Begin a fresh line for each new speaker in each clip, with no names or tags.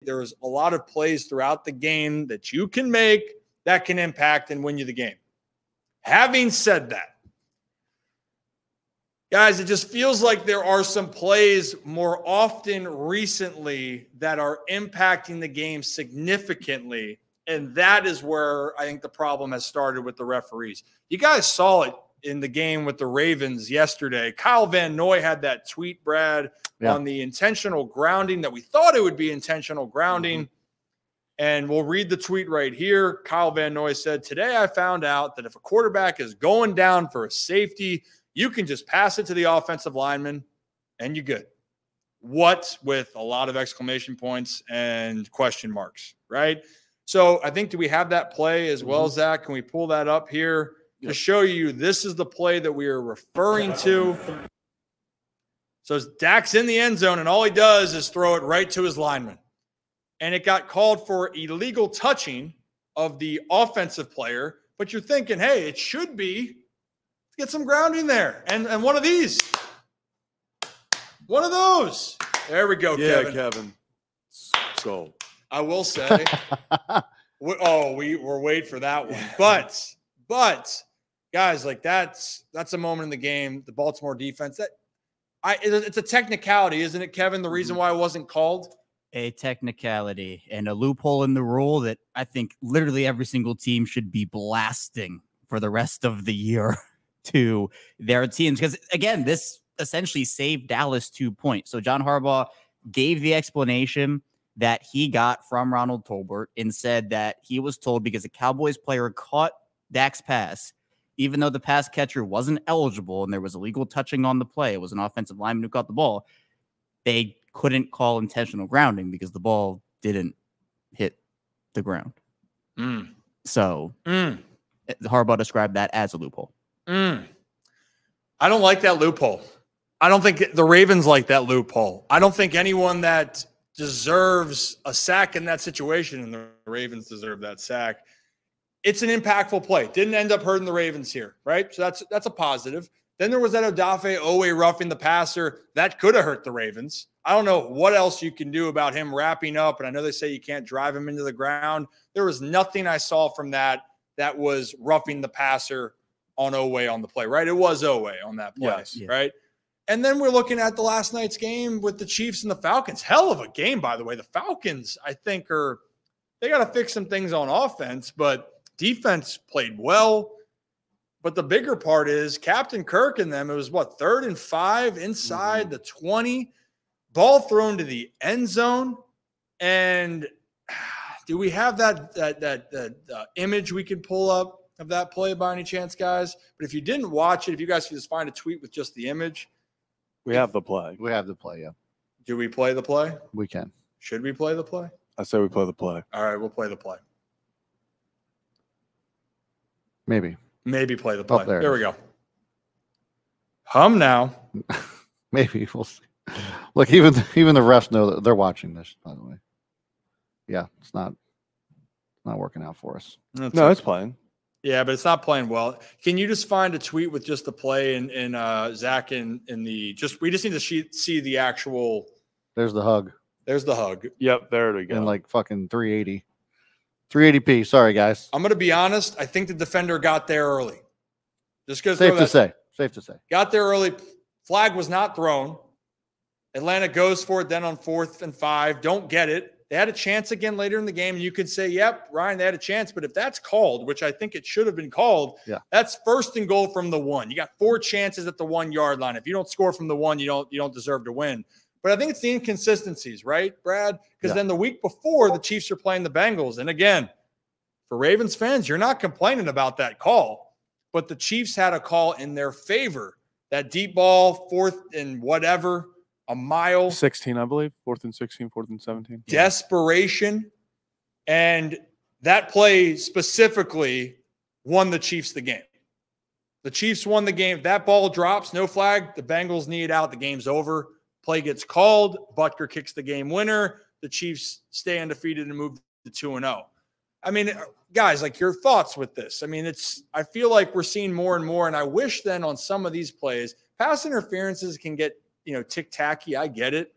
There's a lot of plays throughout the game that you can make that can impact and win you the game. Having said that, guys, it just feels like there are some plays more often recently that are impacting the game significantly. And that is where I think the problem has started with the referees. You guys saw it in the game with the Ravens yesterday. Kyle Van Noy had that tweet, Brad, on the intentional grounding that we thought it would be intentional grounding. And we'll read the tweet right here. Kyle Van Noy said, "Today I found out that if a quarterback is going down for a safety, you can just pass it to the offensive lineman and you're good." What, with a lot of exclamation points and question marks, right? So I think, do we have that play as well, Zach? Can we pull that up here to show you this is the play that we are referring to? So Dak's in the end zone, and all he does is throw it right to his lineman. And it got called for illegal touching of the offensive player. But you're thinking, hey, it should be. Get some grounding there. And one of these. One of those. There we go, Kevin.
Yeah, Kevin. So
I will say, we're waiting for that one. But guys, like that's a moment in the game. The Baltimore defense, it's a technicality, isn't it, Kevin? The reason why it wasn't called?
A technicality and a loophole in the rule that I think literally every single team should be blasting for the rest of the year to their teams. Because, again, this essentially saved Dallas 2 points. So John Harbaugh gave the explanation that he got from Ronald Tolbert and said that he was told because a Cowboys player caught Dak's pass, even though the pass catcher wasn't eligible and there was illegal touching on the play, it was an offensive lineman who caught the ball, they couldn't call intentional grounding because the ball didn't hit the ground. So Harbaugh described that as a loophole.
I don't like that loophole. I don't think the Ravens like that loophole. I don't think anyone that deserves a sack in that situation, and the Ravens deserve that sack, it's an impactful play. Didn't end up hurting the Ravens here, right? So that's a positive. Then there was that Odafe Owe roughing the passer. That could have hurt the Ravens. I don't know what else you can do about him wrapping up, and I know they say you can't drive him into the ground. There was nothing I saw from that was roughing the passer on Owe on the play, right? It was Owe on that play, right? And then we're looking at the last night's game with the Chiefs and the Falcons. Hell of a game, by the way. The Falcons, I think, they got to fix some things on offense, but defense played well. But the bigger part is Captain Kirk and them, it was 3rd and 5 inside the 20, ball thrown to the end zone. And do we have that image we can pull up of that play by any chance, guys? But if you didn't watch it, if you guys could just find a tweet with just the image.
we have the play.
We have the play, yeah.
Do we play the play?
We can.
Should we play the play?
I say we play the play.
All right, we'll play the play.
Maybe
play the play.
there
we go. Hum now.
Maybe we'll see. Look, even the refs know that they're watching this, by the way. Yeah, it's not working out for us.
It's playing.
Yeah, but it's not playing well. Can you just find a tweet with just the play and Zach in the we just need to see the actual.
There's the hug.
Yep, there we go.
And like fucking 380p. Sorry, guys.
I'm going to be honest. I think the defender got there early. Just because
Safe to say. Got
there early. Flag was not thrown. Atlanta goes for it then on 4th and 5. Don't get it. They had a chance again later in the game. And you could say, yep, Ryan, they had a chance. But if that's called, which I think it should have been called, that's 1st and goal from the 1. You got 4 chances at the 1 yard line. If you don't score from the 1, you don't deserve to win. But I think it's the inconsistencies, right, Brad? Because then the week before, the Chiefs are playing the Bengals. And again, for Ravens fans, you're not complaining about that call. But the Chiefs had a call in their favor. That deep ball, 4th and whatever, a mile.
16, I believe. 4th and 16, 4th and 17.
Desperation. And that play specifically won the Chiefs the game. The Chiefs won the game. If that ball drops, no flag, the Bengals need out. The game's over. Play gets called. Butker kicks the game winner. The Chiefs stay undefeated and move to 2-0. I mean, guys, like your thoughts with this. I mean, I feel like we're seeing more and more, and I wish then on some of these plays, pass interferences can get, tick-tacky. I get it.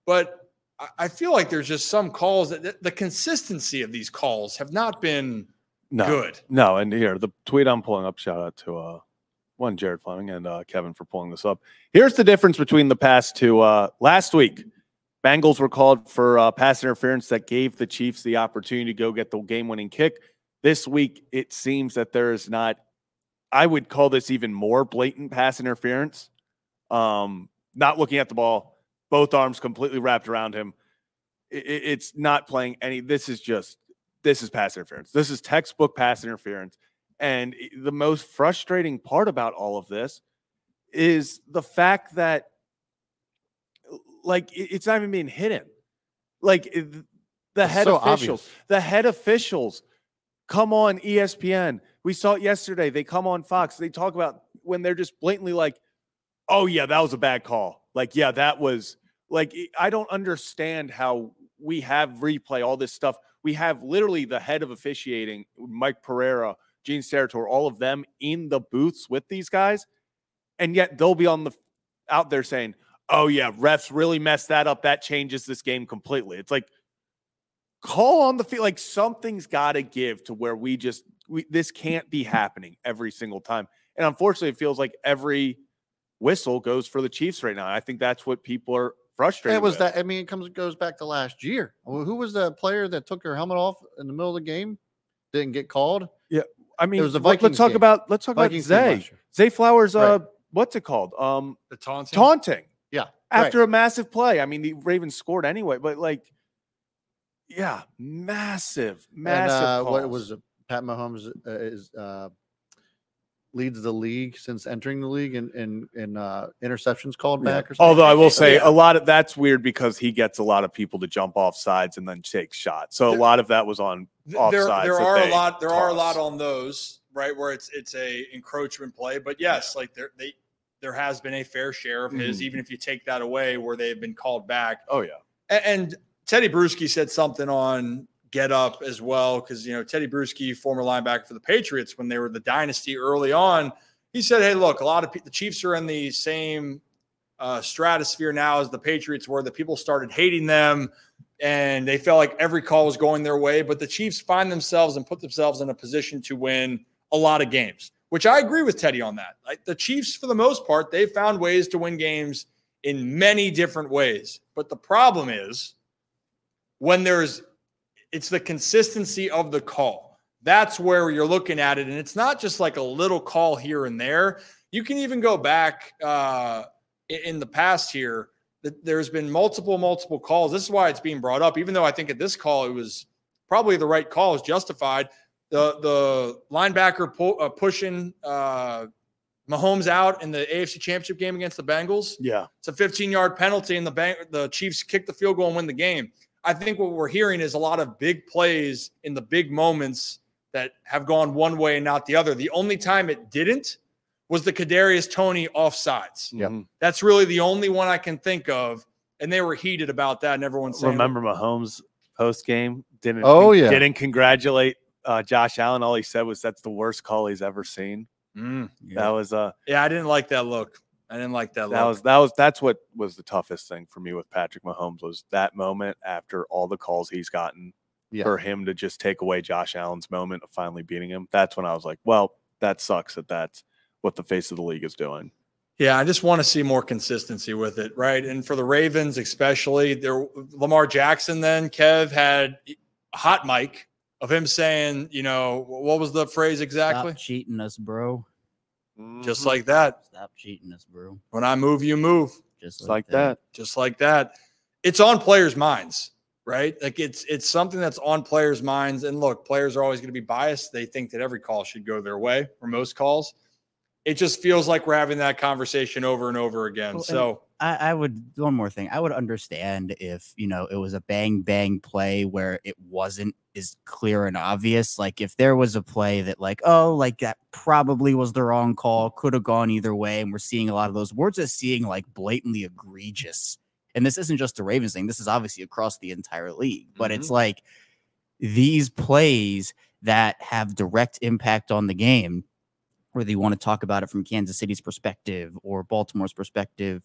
But I feel like there's just some calls that the consistency of these calls have not been good.
No, and here, the tweet I'm pulling up, shout out to one, Jared Fleming, and Kevin for pulling this up. Here's the difference between the past two. Last week, Bengals were called for pass interference that gave the Chiefs the opportunity to go get the game-winning kick. This week, it seems that there is not, I would call this even more blatant pass interference. Not looking at the ball, both arms completely wrapped around him. It's not playing any, this is pass interference. This is textbook pass interference. And the most frustrating part about all of this is the fact that, like, it's not even being hidden. Like, the head officials come on ESPN. We saw it yesterday. They come on Fox. They talk about when they're just blatantly like, oh, yeah, that was a bad call. Like, yeah, that was, like, I don't understand how we have replay, all this stuff. We have literally the head of officiating, Mike Pereira, Gene Steratore, all of them in the booths with these guys, and yet they'll be out there saying, oh, yeah, refs really messed that up. That changes this game completely. It's like, call on the field. Like, something's got to give to where this can't be happening every single time. And unfortunately, it feels like every whistle goes for the Chiefs right now. I think that's what people are frustrated.
It was that. I mean, it goes back to last year. Well, who was the player that took their helmet off in the middle of the game? Didn't get called.
Yeah, I mean,
it was the Vikings.
Let's talk about Zay Flowers. Right. What's it called?
The taunting.
Taunting.
Yeah.
After a massive play. I mean, the Ravens scored anyway, but like, yeah, massive. And,
what was it? Pat Mahomes leads the league since entering the league in interceptions called back or something.
Although I will say a lot of that's weird because he gets a lot of people to jump off sides and then take shots. So a lot of that was on offsides.
There are a lot on those, right, where it's a encroachment play. But yes, like there has been a fair share of his, even if you take that away, where they've been called back.
Oh yeah.
And Teddy Bruschi said something on Get Up as well, because, you know, Teddy Bruschi, former linebacker for the Patriots when they were the dynasty early on, he said, hey, look, a lot of the Chiefs are in the same stratosphere now as the Patriots were, that people started hating them and they felt like every call was going their way. But the Chiefs find themselves and put themselves in a position to win a lot of games, which I agree with Teddy on that. Like, the Chiefs, for the most part, they found ways to win games in many different ways. But the problem is when it's the consistency of the call. That's where you're looking at it. And it's not just like a little call here and there. You can even go back in the past here. There's been multiple calls. This is why it's being brought up, even though I think at this call, it was probably the right call, is justified. The linebacker pushing Mahomes out in the AFC Championship game against the Bengals.
Yeah.
It's a 15-yard penalty, and the Chiefs kick the field goal and win the game. I think what we're hearing is a lot of big plays in the big moments that have gone one way and not the other. The only time it didn't was the Kadarius Toney offsides.
Yeah.
That's really the only one I can think of, and they were heated about that, and everyone's saying,
remember Mahomes post-game didn't congratulate Josh Allen. All he said was that's the worst call he's ever seen. That was
I didn't like that look.
That's what was the toughest thing for me with Patrick Mahomes, was that moment after all the calls he's gotten, for him to just take away Josh Allen's moment of finally beating him. That's when I was like, well, that sucks that's what the face of the league is doing.
Yeah, I just want to see more consistency with it, right? And for the Ravens especially, Lamar Jackson then, Kev, had a hot mic of him saying, you know, what was the phrase exactly?
Stop cheating us, bro.
Just like that.
Stop cheating us, bro.
When I move, you move.
Just
like that.
Just like that. It's on players' minds, right? Like, it's something that's on players' minds. And look, players are always going to be biased. They think that every call should go their way, or most calls. It just feels like we're having that conversation over and over again.
Well,
so
I would, one more thing. I would understand if, you know, it was a bang play where it wasn't as clear and obvious. Like, if there was a play that, like, oh, like, that probably was the wrong call, could have gone either way. And we're seeing a lot of those. We're just seeing like blatantly egregious. And this isn't just the Ravens thing. This is obviously across the entire league. But it's like these plays that have direct impact on the game, whether you want to talk about it from Kansas City's perspective or Baltimore's perspective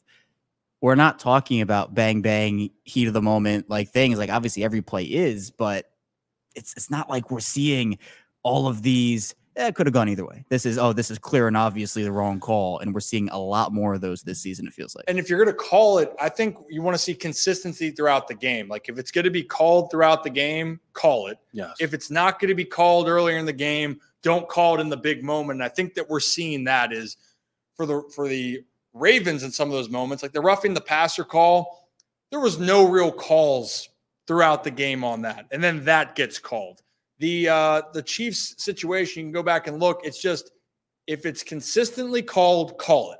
we're not talking about bang, bang, heat of the moment, like things. Like obviously every play is, but it's not like we're seeing all of these. It could have gone either way. This is clear and obviously the wrong call. And we're seeing a lot more of those this season, it feels like.
And if you're going to call it, I think you want to see consistency throughout the game. Like if it's going to be called throughout the game, call it.
Yes.
If it's not going to be called earlier in the game, don't call it in the big moment. And I think that we're seeing that is for the Ravens in some of those moments, like the roughing the passer call, there was no real calls throughout the game on that. And then that gets called. The Chiefs situation, you can go back and look. It's just if it's consistently called, call it.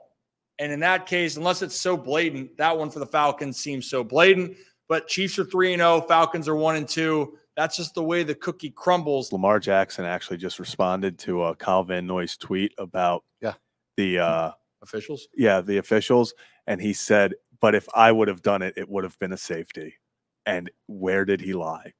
And in that case, unless it's so blatant, that one for the Falcons seems so blatant. But Chiefs are 3-0, Falcons are 1-2. That's just the way the cookie crumbles.
Lamar Jackson actually just responded to Kyle Van Noy's tweet about the
officials.
Yeah, the officials. And he said, but if I would have done it, it would have been a safety. And where did he lie?